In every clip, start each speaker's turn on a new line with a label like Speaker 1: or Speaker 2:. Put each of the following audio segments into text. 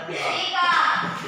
Speaker 1: Beri salam.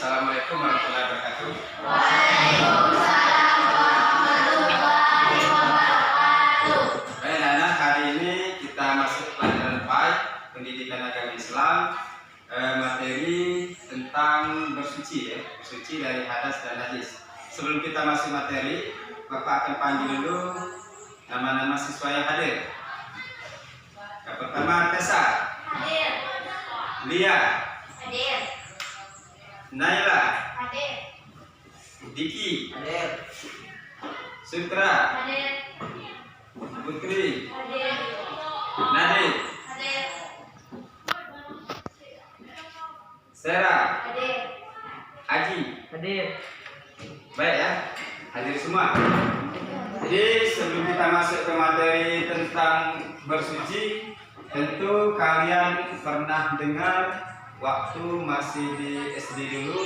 Speaker 2: Assalamualaikum warahmatullahi wabarakatuh.
Speaker 1: Waalaikumsalam warahmatullahi wabarakatuh.
Speaker 2: Baik anak, hari ini kita masuk pelajaran PAI, Pendidikan Agama Islam, materi tentang bersuci ya, bersuci dari hadas dan najis. Sebelum kita masuk materi, Bapak akan panggil dulu nama-nama siswa yang hadir. Yang pertama Tessa,
Speaker 1: Hadir.
Speaker 2: Lia,
Speaker 1: Hadir.
Speaker 2: Naila,
Speaker 1: Hadir.
Speaker 2: Diki,
Speaker 3: Hadir.
Speaker 2: Sutra,
Speaker 1: Hadir.
Speaker 2: Putri,
Speaker 1: Hadir.
Speaker 2: Nadik,
Speaker 1: Hadir.
Speaker 2: Sarah,
Speaker 1: Hadir.
Speaker 2: Aji.
Speaker 3: Hadir.
Speaker 2: Baik ya, hadir semua. Jadi sebelum kita masuk ke materi tentang bersuci, tentu kalian pernah dengar waktu masih di SD dulu,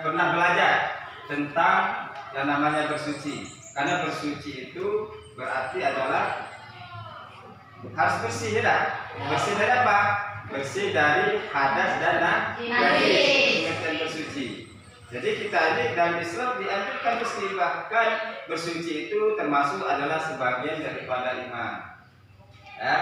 Speaker 2: pernah belajar tentang yang namanya bersuci. Karena bersuci itu berarti adalah harus bersih, ya. Bersih dari apa? Bersih dari hadas dan najis. Pengertian bersuci. Jadi kita ini dalam Islam dianjurkan bersih, bahkan bersuci itu termasuk adalah sebagian daripada iman. Ya,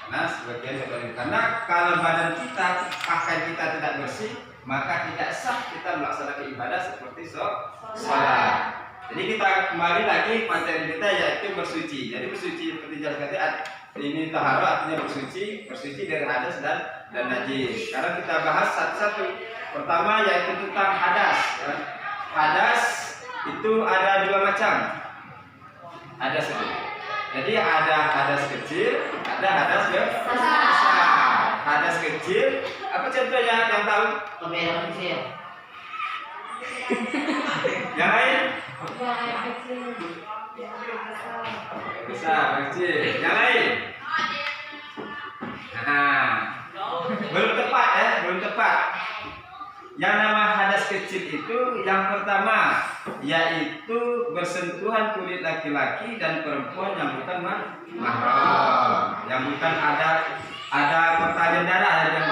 Speaker 2: karena sebagian daripada iman. Karena kalau badan kita, pakaian kita tidak bersih, maka tidak sah kita melaksanakan ibadah seperti sholat. Jadi kita kembali lagi materi kita yaitu bersuci. Jadi bersuci seperti jelas kata ini taharah artinya bersuci, bersuci dari hadas dan najis. Sekarang kita bahas satu-satu. Pertama yaitu tentang hadas. Hadas itu ada dua macam. Hadas itu. Jadi ada hadas kecil, ada hadas besar. Hadas kecil, apa contohnya yang tahu?
Speaker 3: Kamera kecil.
Speaker 2: Yang lain?
Speaker 1: Besar.
Speaker 2: Besar, kecil. Yang lain? Nah, belum tepat ya, belum tepat. Yang nama hadas kecil itu yang pertama yaitu bersentuhan kulit laki-laki dan perempuan yang bukan mahram, yang bukan ada pertalian darah yang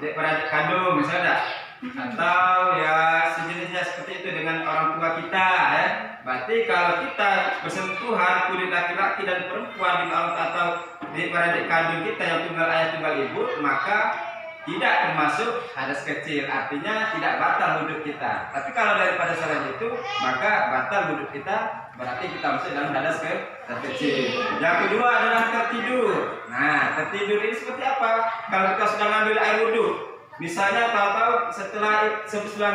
Speaker 2: beradik kandung misalnya, atau ya sejenisnya seperti itu dengan orang tua kita ya. Berarti kalau kita bersentuhan kulit laki-laki dan perempuan di maut atau di beradik kandung kita yang tunggal ayah tunggal ibu, maka tidak termasuk hadas kecil, artinya tidak batal wudhu kita. Tapi kalau daripada selain itu, maka batal wudhu kita, berarti kita masuk dalam hadas kecil. Yang kedua adalah tertidur. Nah, tertidur ini seperti apa? Kalau kita sudah ngambil air wudhu, misalnya tahu-tahu setelah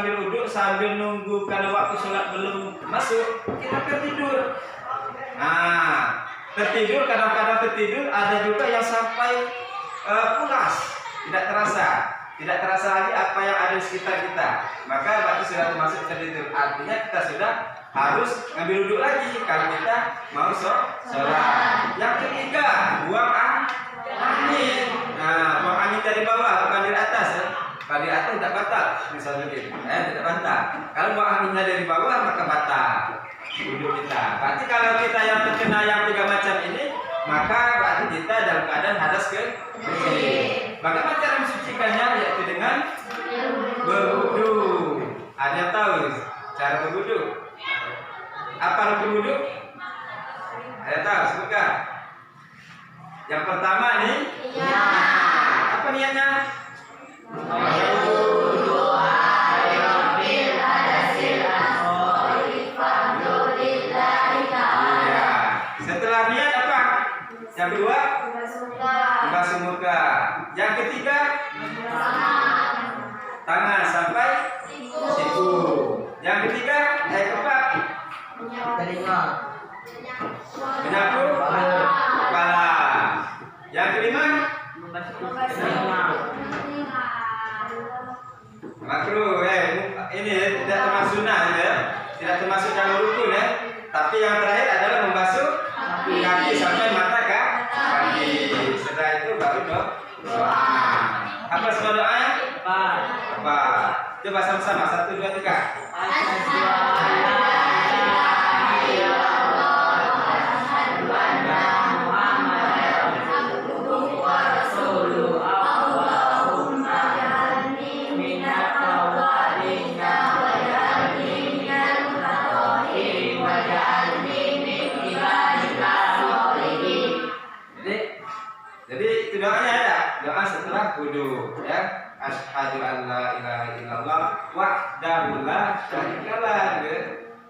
Speaker 2: ambil wudhu sambil nunggu kalau waktu sholat belum masuk, kita tertidur. Nah, tertidur kadang-kadang tertidur ada juga yang sampai pulas. Tidak terasa lagi apa yang ada di sekitar kita, maka berarti sudah termasuk tertidur. Artinya kita sudah harus ngambil wudhu lagi kalau kita mau sholat. Yang ketiga, buang angin. Nah, buang angin dari bawah bukan dari atas ya. Kalau di atas tidak batal, misalnya gitu. Tidak batal. Kalau buang anginnya dari bawah maka batal wudhu kita. Berarti kalau kita yang terkena yang 3 macam ini, maka berarti kita dalam keadaan hadas kecil. Bagaimana cara mensucikannya? Yaitu dengan berwudu. Ada yang tahu cara berwudu? Apa rukun wudu? Ada tahu? Sebutkan. Yang pertama nih. Apa niatnya? Setelah niat apa? Yang kedua? Membasuh muka. Yang ketiga? Tangan sampai siku. Yang ketiga? Keempat? Menyapu kepala. Yang kelima? Makruh ini tidak termasuk sunnah ya. Tidak termasuk dalam rukun ya. Tapi yang terakhir adalah membasuh kaki sampai mata kaki. Setelah itu baru doa. Apa semua doanya? Apa? Coba sama-sama 1, 2, 3. Jadi itu doanya ada. Doa setelah wudu ya. Asyhadu an la ilaha illallah wahdahu la syarika lah.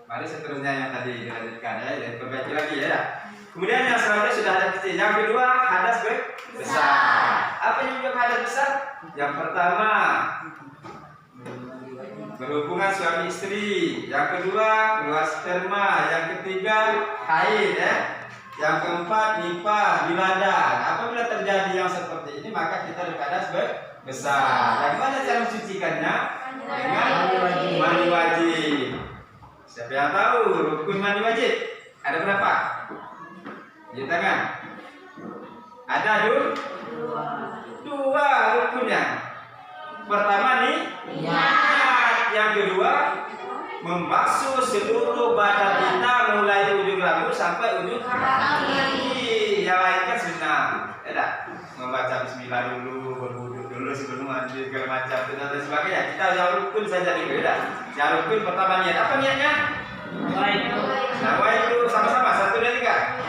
Speaker 2: Mari seterusnya yang tadi dilanjutkan ya, dan perbaiki lagi ya. Kemudian yang selanjutnya sudah ada kecil. Yang kedua hadas besar. Apa yang menyebabkan hadas besar? Yang pertama berhubungan suami istri. Yang kedua keluar sperma. Yang ketiga haid ya. Yang keempat nifas, biladan. Apabila terjadi yang seperti ini maka kita berhadas besar. Bagaimana cara mensucikannya? Dengan mandi wajib. Siapa yang tahu rukun mandi wajib? Ada berapa? Di tangan. Ada dua rukunnya. Pertama nih niat. Yang kedua membasuh seluruh badan kita mulai ujung rambut sampai ujung kaki. Yang lain kan sunnah. Tidak membaca bismillah dulu, berwudu dulu sebelum mandi segala macam dan sebagainya. Kita yang rukun saja dulu ya. Yang rukun pertama niat. Apa niatnya? Nawaitu sama-sama 1, 2, 3.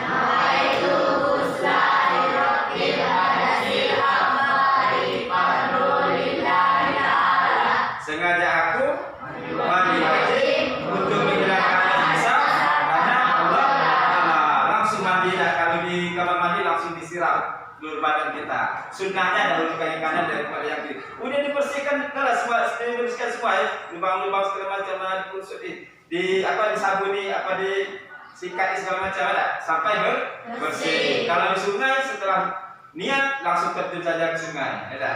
Speaker 2: Sengaja aku mandi wajib untuk menghilangkan hadas besar karena Allah langsung mandi. Kalau di kamar mandi langsung disiram seluruh badan kita. Sunnahnya dahulu yang kanan daripada yang kiri. Udah dibersihkan kelas semua, dibersihkan semua ya. Lubang-lubang segala macam disabuni, disikat segala macam ada sampai bersih. Kalau di sungai setelah niat langsung terjun saja ke sungai, ya.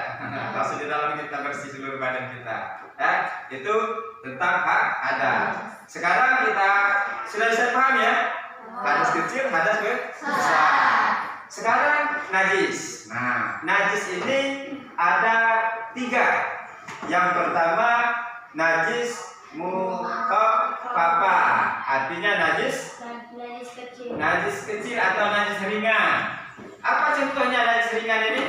Speaker 2: Langsung di dalam kita bersih seluruh badan kita. Ya, itu tentang hak hadas. Sekarang kita sudah bisa paham ya. Hadas kecil, hadas besar. Sekarang najis. Nah, najis ini ada 3. Yang pertama najis mukhafafa, artinya najis kecil atau najis ringan. Apa contohnya najis ringan ini?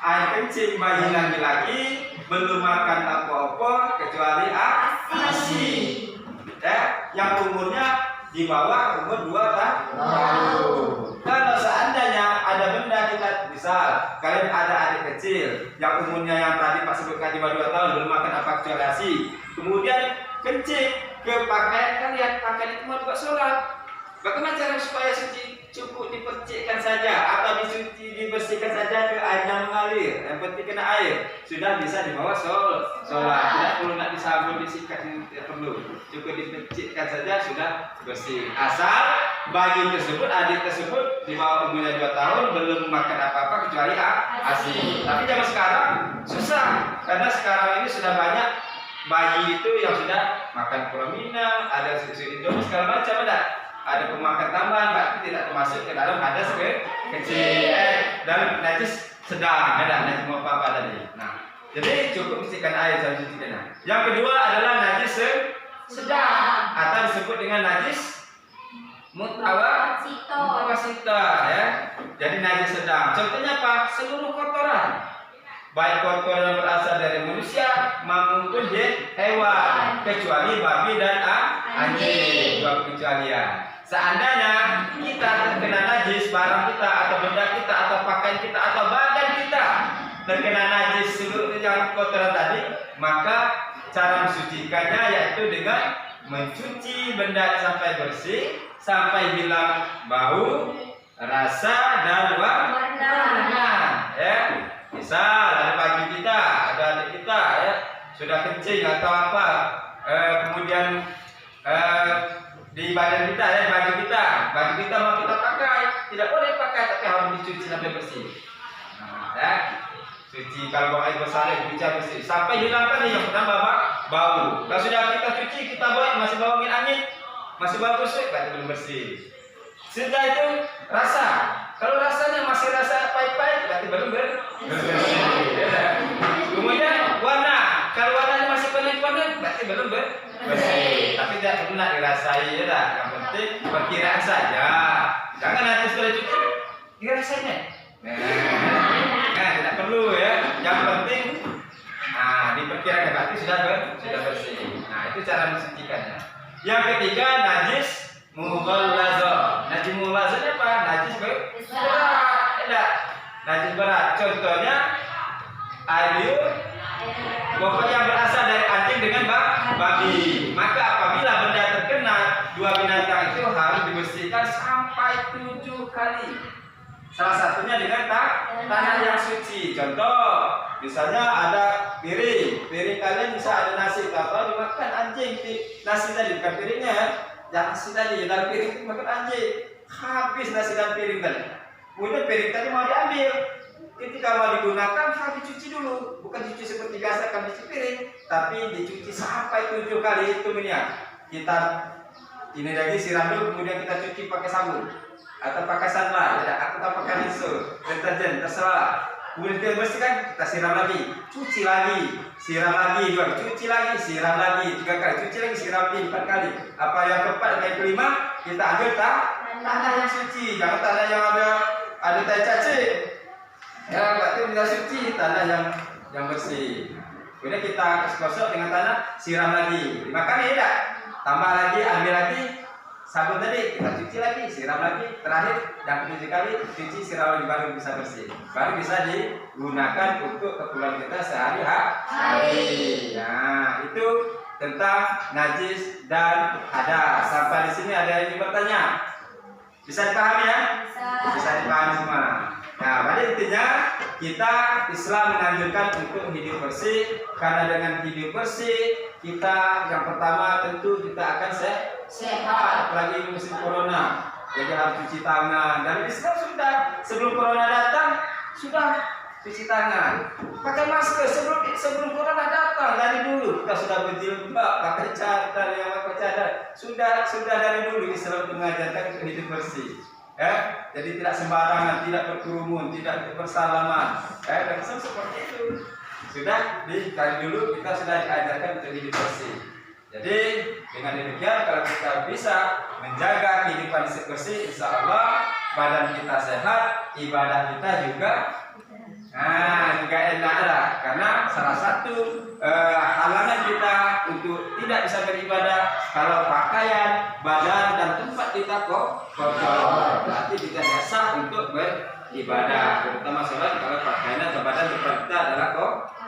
Speaker 2: Air kencing bayi laki-laki belum makan apa-apa kecuali ASI. Ya, yang umurnya di bawah umur 2 tahun. Kalau seandainya ada benda kita, misal kalian ada adik kecil yang umurnya yang tadi Pak sebutkan di bawah 2 tahun belum makan apa kecuali ASI, kemudian kencing ke pakaian kalian, pakaian itu mau buat sholat. Bagaimana cara supaya suci? Cukup dipercikkan saja atau dibersihkan saja ke air yang mengalir. Yang penting kena air, sudah bisa dibawa sholat. Tidak perlu nak disabun, disikat, tidak perlu. Cukup dipercikkan saja sudah bersih. Asal bayi tersebut, adik tersebut di bawah umurnya 2 tahun belum makan apa-apa kecuali ASI. Tapi zaman sekarang susah karena sekarang ini sudah banyak bayi itu yang sudah makan promina, ada susu Indomie segala macam ada pemakan tambahan, berarti tidak termasuk ke dalam hadas kecil dan najis sedang, ada najis mau apa tadi. Nah, jadi cukup bersihkan air sampai cuci kena. Yang kedua adalah najis sedang atau disebut dengan najis mutawasita ya. Jadi najis sedang. Contohnya apa? Seluruh kotoran. Baik kotoran yang berasal dari manusia maupun hewan, kecuali babi dan anjing. Dua pengecualian. Seandainya kita terkena najis barang kita atau benda kita atau pakaian kita atau badan kita terkena najis seluruh yang kotoran tadi, maka cara mensucikannya yaitu dengan mencuci benda sampai bersih, sampai hilang bau, rasa dan warna. Ya, misal ada baju kita, ada adik kita ya sudah kencing atau apa, kemudian di badan kita ya, baju kita mau kita pakai, tidak boleh pakai tapi harus dicuci sampai bersih. Nah, ya, cuci kalau bawa air bersalin, cuci bersih sampai hilang tadi yang pertama bau. Kalau sudah kita cuci, kita bawa masih bau angin, masih bau busuk, berarti belum bersih. Sudah itu rasa, kalau rasanya masih rasa pahit-pahit, berarti belum bersih. Ya. Kemudian warna, kalau warnanya masih pening-pening, berarti belum bersih. Tapi tidak pernah dirasai ya, yang penting perkiraan saja. Jangan nanti setelah cuci dirasainya. Nah, tidak perlu ya. Yang penting diperkirakan berarti sudah bersih. Nah, itu cara mensucikannya. Yang ketiga najis mughallazah. Najis mughallazah apa? Najis berat. Najis berat. Contohnya air liur, pokoknya yang berasal dari anjing dengan babi. Maka apabila benda terkena dua binatang itu harus dibersihkan sampai 7 kali. Salah satunya dengan tanah yang suci. Contoh, misalnya ada piring kalian bisa ada nasi, tahu dimakan anjing nasi tadi, bukan piringnya ya nasi tadi, dalam piring itu makan anjing, habis nasi dan piring tadi. Kemudian piring tadi mau diambil, ketika mau digunakan harus dicuci dulu, bukan dicuci seperti biasa kami cuci piring, tapi dicuci sampai 7 kali. Itu minimal. Kita ini lagi siram dulu, kemudian kita cuci pakai sabun atau pakai sunlight, atau pakai rinso, deterjen, terserah. Kemudian kita bersihkan, kita siram lagi, cuci lagi, siram lagi, cuci lagi, siram lagi 3 kali, cuci lagi, siram lagi 4 kali. Apa yang keempat dan yang kelima, kita ambil tanah yang suci, jangan tanah yang ada tai cacing. Ya, berarti tidak suci, tanah yang bersih. Kemudian kita gosok dengan tanah, siram lagi 5 kali ya, tambah lagi, ambil lagi sabun tadi, kita cuci lagi, siram lagi, terakhir yang ke-7 kali cuci, siram lagi, baru bisa bersih, baru bisa digunakan untuk keperluan kita sehari-hari. Nah, itu tentang najis dan hadas. Sampai di sini ada yang bertanya, bisa dipahami ya? Bisa dipahami semua. Nah, pada intinya kita Islam menganjurkan untuk hidup bersih, karena dengan hidup bersih kita yang pertama tentu kita akan sehat, apalagi musim corona. Jadi harus cuci tangan. Dan Islam sudah sebelum corona datang sudah cuci tangan, pakai masker sebelum corona datang. Dari dulu kita sudah berjilbab, pakai cadar, sudah dari dulu Islam mengajarkan untuk hidup bersih. Ya, jadi tidak sembarangan, tidak berkerumun, tidak bersalaman. Dan Islam seperti itu. sudah dari dulu kita sudah diajarkan untuk hidup bersih. Jadi dengan demikian kalau kita bisa menjaga kehidupan bersih, insya Allah badan kita sehat, ibadah kita juga enak lah. Karena salah satu halangan kita untuk tidak bisa beribadah kalau pakaian, badan dan tempat kita kotor, berarti kita tidak sah untuk beribadah. Terutama sholat kalau pakaian atau badan tempat kita adalah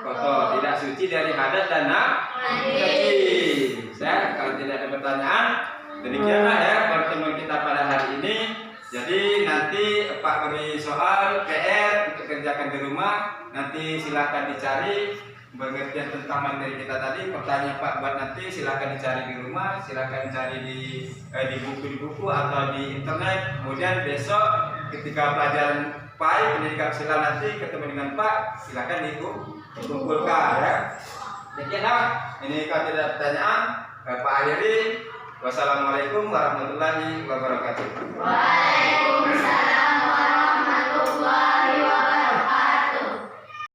Speaker 2: kotor, tidak suci dari hadas dan najis. Kalau tidak ada pertanyaan, demikianlah ya pertemuan kita pada hari ini. Jadi nanti Pak beri soal PR untuk kerjakan di rumah. Nanti silakan dicari pengertian tentang materi kita tadi. Pertanyaan Pak buat nanti silakan dicari di rumah, silakan dicari di buku atau di internet. Kemudian besok ketika pelajaran PAI pendidikan sila nanti ketemu dengan Pak, silakan dikumpulkan ya. Demikianlah, ini kalau tidak ada pertanyaan, Pak akhiri. Wassalamualaikum warahmatullahi wabarakatuh.